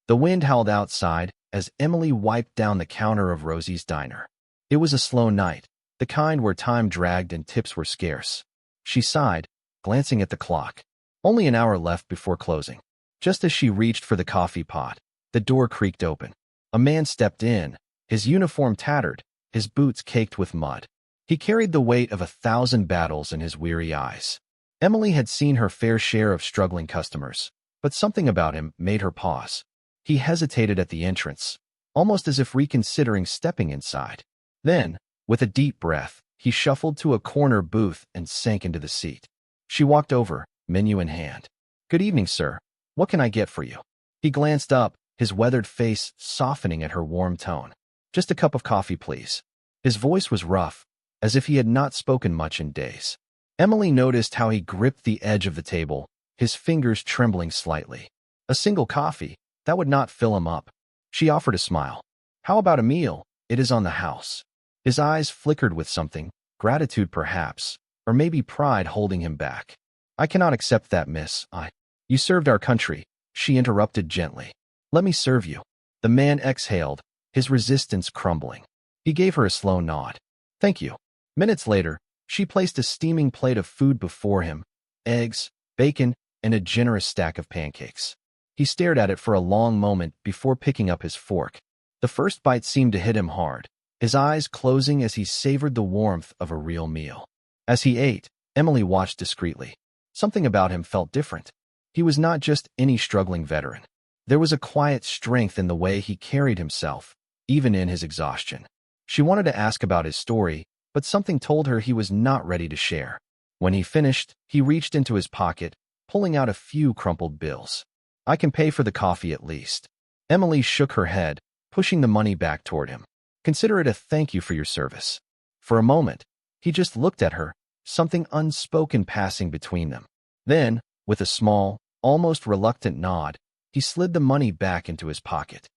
The wind howled outside as Emily wiped down the counter of Rosie's diner. It was a slow night, the kind where time dragged and tips were scarce. She sighed, glancing at the clock. Only an hour left before closing. Just as she reached for the coffee pot, the door creaked open. A man stepped in, his uniform tattered, his boots caked with mud. He carried the weight of 1,000 battles in his weary eyes. Emily had seen her fair share of struggling customers, but something about him made her pause. He hesitated at the entrance, almost as if reconsidering stepping inside. Then, with a deep breath, he shuffled to a corner booth and sank into the seat. She walked over, menu in hand. "Good evening, sir. What can I get for you?" He glanced up, his weathered face softening at her warm tone. "Just a cup of coffee, please." His voice was rough, as if he had not spoken much in days. Emily noticed how he gripped the edge of the table, his fingers trembling slightly. A single coffee, that would not fill him up. She offered a smile. "How about a meal? It is on the house." His eyes flickered with something, gratitude perhaps, or maybe pride holding him back. "I cannot accept that, miss. You served our country," she interrupted gently. "Let me serve you." The man exhaled, his resistance crumbling. He gave her a slow nod. "Thank you." Minutes later, she placed a steaming plate of food before him, eggs, bacon, and a generous stack of pancakes. He stared at it for a long moment before picking up his fork. The first bite seemed to hit him hard, his eyes closing as he savored the warmth of a real meal. As he ate, Emily watched discreetly. Something about him felt different. He was not just any struggling veteran. There was a quiet strength in the way he carried himself, even in his exhaustion. She wanted to ask about his story, but something told her he was not ready to share. When he finished, he reached into his pocket, pulling out a few crumpled bills. "I can pay for the coffee at least." Emily shook her head, pushing the money back toward him. "Consider it a thank you for your service." For a moment, he just looked at her, something unspoken passing between them. Then, with a small, almost reluctant nod, he slid the money back into his pocket.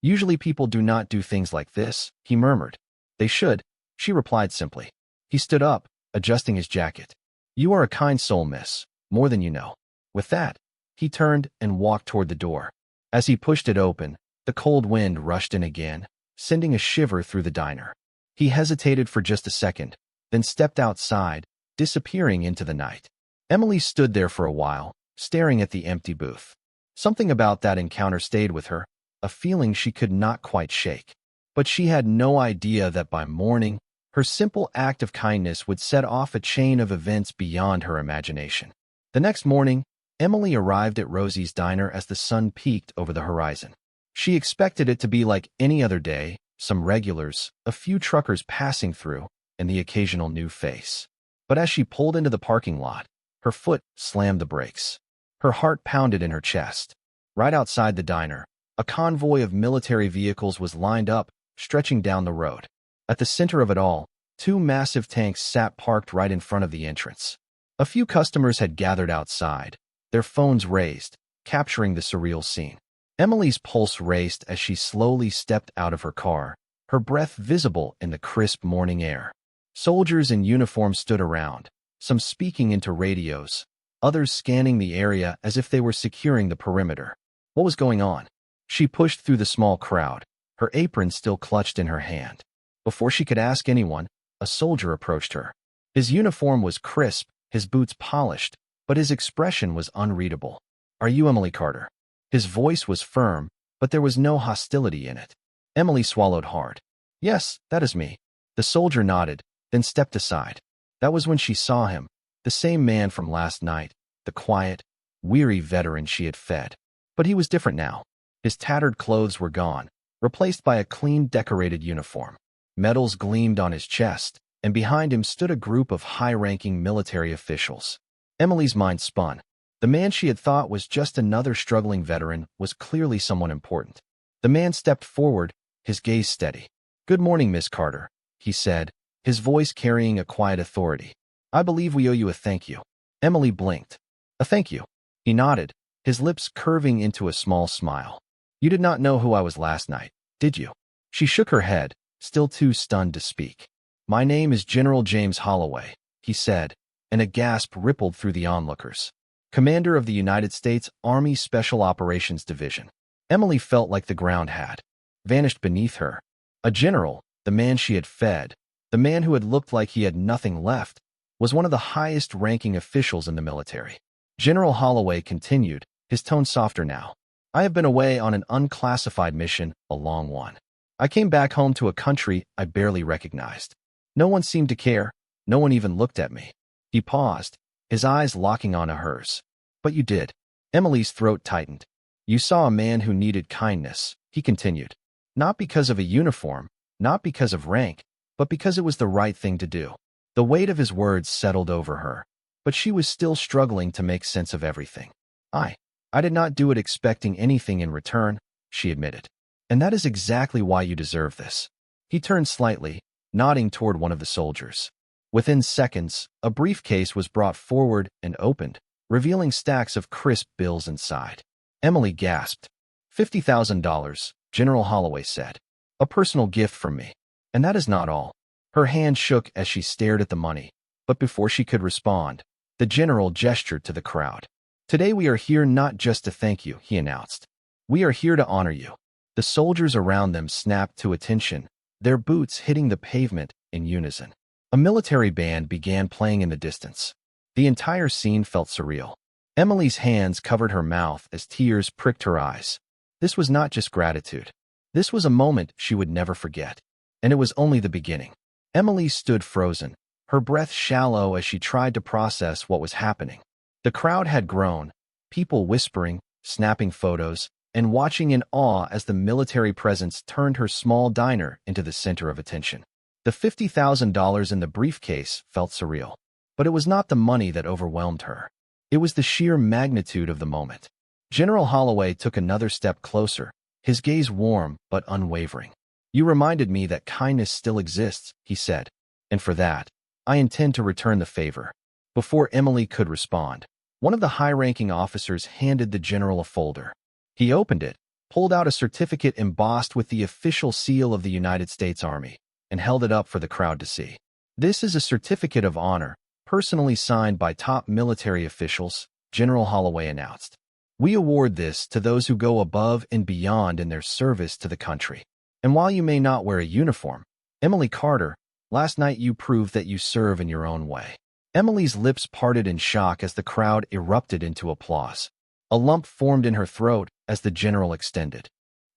Usually people do not do things like this," he murmured. "They should," she replied simply. He stood up, adjusting his jacket. "You are a kind soul, miss, more than you know." With that, he turned and walked toward the door. As he pushed it open, the cold wind rushed in again, sending a shiver through the diner. He hesitated for just a second, then stepped outside, disappearing into the night. Emily stood there for a while, staring at the empty booth. Something about that encounter stayed with her, a feeling she could not quite shake. But she had no idea that by morning, her simple act of kindness would set off a chain of events beyond her imagination. The next morning, Emily arrived at Rosie's diner as the sun peeked over the horizon. She expected it to be like any other day, some regulars, a few truckers passing through, and the occasional new face. But as she pulled into the parking lot, her foot slammed the brakes. Her heart pounded in her chest. Right outside the diner, a convoy of military vehicles was lined up, stretching down the road. At the center of it all, two massive tanks sat parked right in front of the entrance. A few customers had gathered outside, their phones raised, capturing the surreal scene. Emily's pulse raced as she slowly stepped out of her car, her breath visible in the crisp morning air. Soldiers in uniform stood around, some speaking into radios, others scanning the area as if they were securing the perimeter. What was going on? She pushed through the small crowd, her apron still clutched in her hand. Before she could ask anyone, a soldier approached her. His uniform was crisp, his boots polished, but his expression was unreadable. "Are you Emily Carter?" His voice was firm, but there was no hostility in it. Emily swallowed hard. "Yes, that is me." The soldier nodded, then stepped aside. That was when she saw him, the same man from last night, the quiet, weary veteran she had fed. But he was different now. His tattered clothes were gone, replaced by a clean, decorated uniform. Medals gleamed on his chest, and behind him stood a group of high-ranking military officials. Emily's mind spun. The man she had thought was just another struggling veteran was clearly someone important. The man stepped forward, his gaze steady. "Good morning, Miss Carter," he said, his voice carrying a quiet authority. "I believe we owe you a thank you." Emily blinked. "A thank you?" He nodded, his lips curving into a small smile. "You did not know who I was last night, did you?" She shook her head, still too stunned to speak. "My name is General James Holloway," he said, and a gasp rippled through the onlookers. commander of the United States Army Special Operations Division. Emily felt like the ground had vanished beneath her. A general, the man she had fed, the man who had looked like he had nothing left, was one of the highest-ranking officials in the military. General Holloway continued, his tone softer now. I have been away on an unclassified mission, a long one. I came back home to a country I barely recognized. No one seemed to care. No one even looked at me. He paused, his eyes locking onto hers. But you did. Emily's throat tightened. You saw a man who needed kindness, he continued. Not because of a uniform, not because of rank, but because it was the right thing to do. The weight of his words settled over her, but she was still struggling to make sense of everything. I did not do it expecting anything in return, she admitted. And that is exactly why you deserve this. He turned slightly, nodding toward one of the soldiers. Within seconds, a briefcase was brought forward and opened, revealing stacks of crisp bills inside. Emily gasped. $50,000, General Holloway said. A personal gift from me. And that is not all. Her hand shook as she stared at the money, but before she could respond, the general gestured to the crowd. Today we are here not just to thank you, he announced. We are here to honor you. The soldiers around them snapped to attention, their boots hitting the pavement in unison. A military band began playing in the distance. The entire scene felt surreal. Emily's hands covered her mouth as tears pricked her eyes. This was not just gratitude. This was a moment she would never forget. And it was only the beginning. Emily stood frozen, her breath shallow as she tried to process what was happening. The crowd had grown, people whispering, snapping photos, and watching in awe as the military presence turned her small diner into the center of attention. The $50,000 in the briefcase felt surreal, but it was not the money that overwhelmed her. It was the sheer magnitude of the moment. General Holloway took another step closer, his gaze warm but unwavering. You reminded me that kindness still exists, he said, and for that, I intend to return the favor. Before Emily could respond, one of the high-ranking officers handed the general a folder. He opened it, pulled out a certificate embossed with the official seal of the United States Army, and held it up for the crowd to see. This is a certificate of honor, personally signed by top military officials, General Holloway announced. We award this to those who go above and beyond in their service to the country. And while you may not wear a uniform, Emily Carter, last night you proved that you serve in your own way. Emily's lips parted in shock as the crowd erupted into applause. A lump formed in her throat as the general extended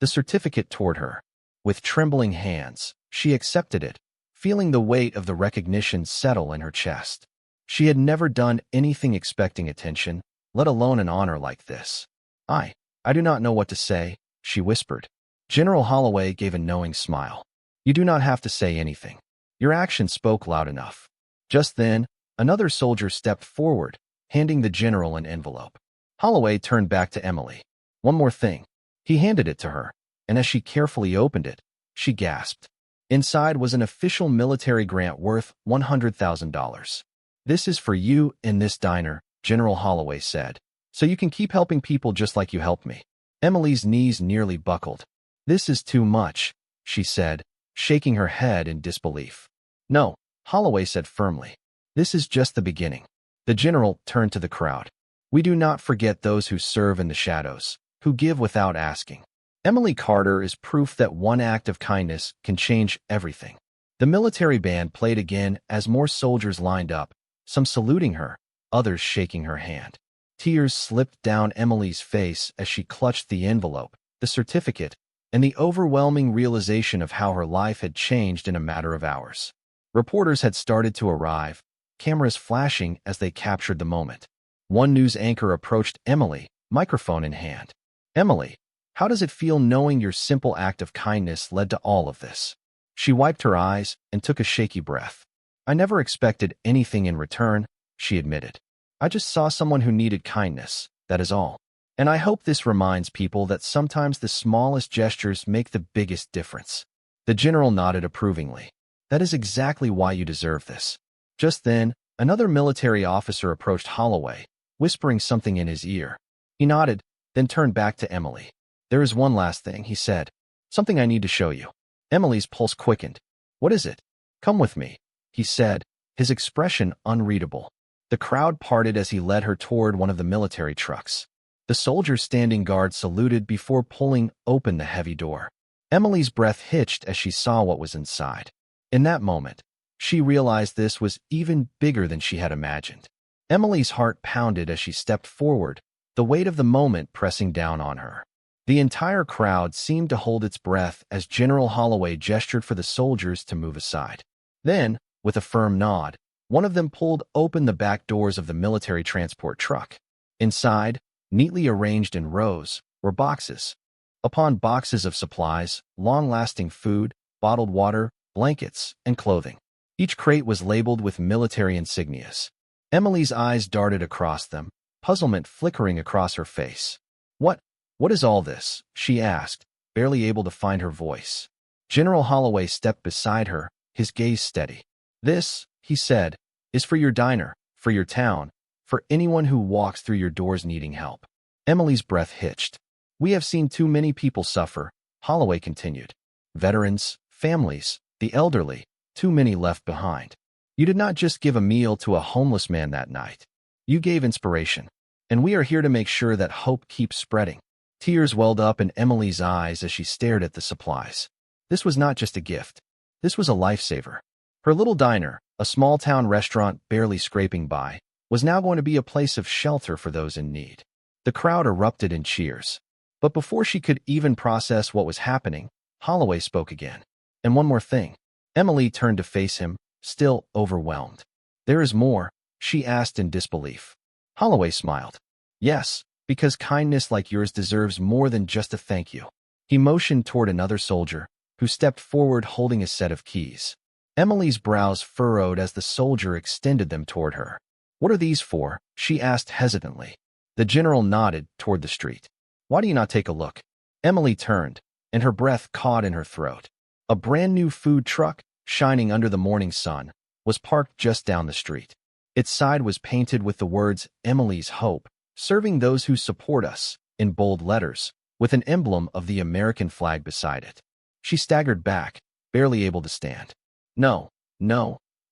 the certificate toward her. With trembling hands, she accepted it, feeling the weight of the recognition settle in her chest. She had never done anything expecting attention, let alone an honor like this. I do not know what to say, she whispered. General Holloway gave a knowing smile. You do not have to say anything. Your actions spoke loud enough. Just then, another soldier stepped forward, handing the general an envelope. Holloway turned back to Emily. One more thing. He handed it to her, and as she carefully opened it, she gasped. Inside was an official military grant worth $100,000. This is for you in this diner, General Holloway said, so you can keep helping people just like you helped me. Emily's knees nearly buckled. This is too much, she said, shaking her head in disbelief. No, Holloway said firmly. This is just the beginning. The general turned to the crowd. We do not forget those who serve in the shadows, who give without asking. Emily Carter is proof that one act of kindness can change everything. The military band played again as more soldiers lined up, some saluting her, others shaking her hand. Tears slipped down Emily's face as she clutched the envelope, the certificate, and the overwhelming realization of how her life had changed in a matter of hours. Reporters had started to arrive, cameras flashing as they captured the moment. One news anchor approached Emily, microphone in hand. Emily, how does it feel knowing your simple act of kindness led to all of this? She wiped her eyes and took a shaky breath. I never expected anything in return, she admitted. I just saw someone who needed kindness, that is all. And I hope this reminds people that sometimes the smallest gestures make the biggest difference. The general nodded approvingly. That is exactly why you deserve this. Just then, another military officer approached Holloway, whispering something in his ear. He nodded, then turned back to Emily. There is one last thing, he said. Something I need to show you. Emily's pulse quickened. What is it? Come with me, he said, his expression unreadable. The crowd parted as he led her toward one of the military trucks. The soldiers standing guard saluted before pulling open the heavy door. Emily's breath hitched as she saw what was inside. In that moment, she realized this was even bigger than she had imagined. Emily's heart pounded as she stepped forward, the weight of the moment pressing down on her. The entire crowd seemed to hold its breath as General Holloway gestured for the soldiers to move aside. Then, with a firm nod, one of them pulled open the back doors of the military transport truck. Inside, neatly arranged in rows, were boxes upon boxes of supplies, long-lasting food, bottled water, blankets, and clothing. Each crate was labeled with military insignias. Emily's eyes darted across them, puzzlement flickering across her face. What is all this?" she asked, barely able to find her voice. General Holloway stepped beside her, his gaze steady. "This," he said, "is for your diner, for your town, for anyone who walks through your doors needing help." Emily's breath hitched. "We have seen too many people suffer," Holloway continued. "Veterans, families, the elderly, too many left behind. You did not just give a meal to a homeless man that night. You gave inspiration. And we are here to make sure that hope keeps spreading." Tears welled up in Emily's eyes as she stared at the supplies. This was not just a gift. This was a lifesaver. Her little diner, a small-town restaurant barely scraping by, was now going to be a place of shelter for those in need. The crowd erupted in cheers. But before she could even process what was happening, Holloway spoke again. "And one more thing." Emily turned to face him, still overwhelmed. "There is more?" she asked in disbelief. Holloway smiled. "Yes, because kindness like yours deserves more than just a thank you." He motioned toward another soldier, who stepped forward holding a set of keys. Emily's brows furrowed as the soldier extended them toward her. "What are these for?" she asked hesitantly. The general nodded toward the street. "Why do you not take a look?" Emily turned, and her breath caught in her throat. A brand-new food truck, shining under the morning sun, was parked just down the street. Its side was painted with the words "Emily's Hope, serving those who support us," in bold letters, with an emblem of the American flag beside it. She staggered back, barely able to stand. No,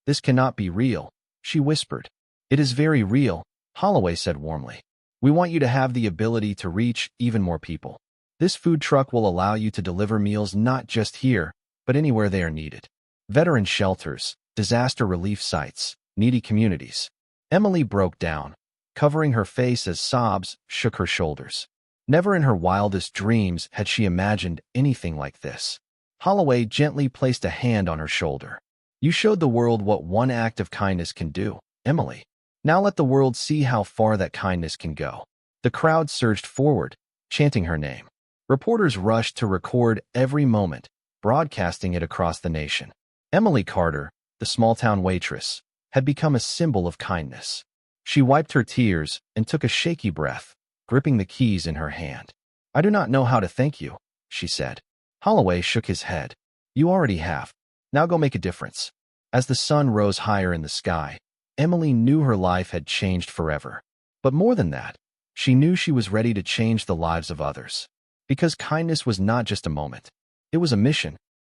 this cannot be real," she whispered. "It is very real," Holloway said warmly. "We want you to have the ability to reach even more people. This food truck will allow you to deliver meals not just here, but anywhere they are needed. Veteran shelters, disaster relief sites, needy communities." Emily broke down, covering her face as sobs shook her shoulders. Never in her wildest dreams had she imagined anything like this. Holloway gently placed a hand on her shoulder. "You showed the world what one act of kindness can do, Emily. Now let the world see how far that kindness can go." The crowd surged forward, chanting her name. Reporters rushed to record every moment, broadcasting it across the nation. Emily Carter, the small-town waitress, had become a symbol of kindness. She wiped her tears and took a shaky breath, gripping the keys in her hand. "I do not know how to thank you," she said. Holloway shook his head. "You already have. Now go make a difference." As the sun rose higher in the sky, Emily knew her life had changed forever. But more than that, she knew she was ready to change the lives of others. Because kindness was not just a moment. It was a mission.